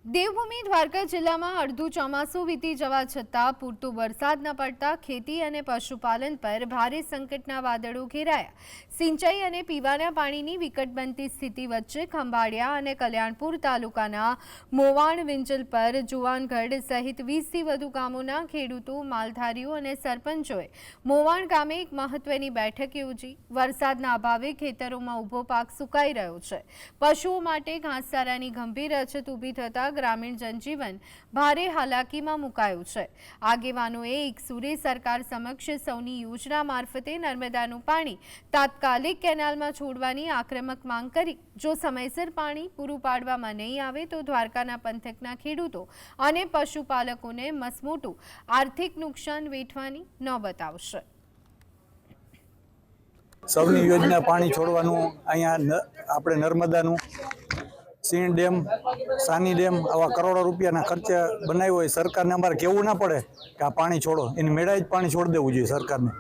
દેવભૂમિ દ્વારકા જિલ્લામાં અડધું ચોમાસું વીતી જવા છતાં પૂરતો વરસાદ ન પડતા ખેતી અને પશુપાલન પર ભારે સંકટના વાદળો ઘેરાયા। સિંચાઈ અને પીવાના પાણીની વિકટ બનતી સ્થિતિ વચ્ચે ખંભાળિયા અને કલ્યાણપુર તાલુકાના મોવાણ વિંજલ પર જુવાનગઢ સહિત 20થી વધુ ગામોના ખેડૂતો, માલધારીઓ અને સરપંચોએ મોવાણ ગામે એક મહત્વની બેઠક યોજી। વરસાદના અભાવે ખેતરોમાં ઊભો પાક સુકાઈ રહ્યો છે। પશુઓ માટે ઘાસચારાની ગંભીર અછત ઊભી થતા ग्रामीण जनजीवन भारे हालाकी में मुकायु छे। आगेवानोए एक सूरे सरकार समक्ष सौनी योजना मार्फते नर्मदानुं पाणी तात्कालिक केनाल में छोड़वानी आक्रमक मांग करी। जो समयसर पाणी पूरुं पाडवामां नहीं आवे तो द्वारकाना पंथकना खेडूतो अने पशुपालकोने मसमोटुं आर्थिक नुकसान वेठवानी नौबत आवशे। सौनी योजना पाणी छोड़वानुं अहींया आपणे नर्मदानुं सीण डेम, सानी डेम आवा करोड़ों रुपया खर्चे बनाव्यो होय सरकार ने अमारे केवुं ना पड़े कि आ पाणी छोड़ो, एनी मेळाए ज पाणी छोड़ देवुं जोईए सरकार ने।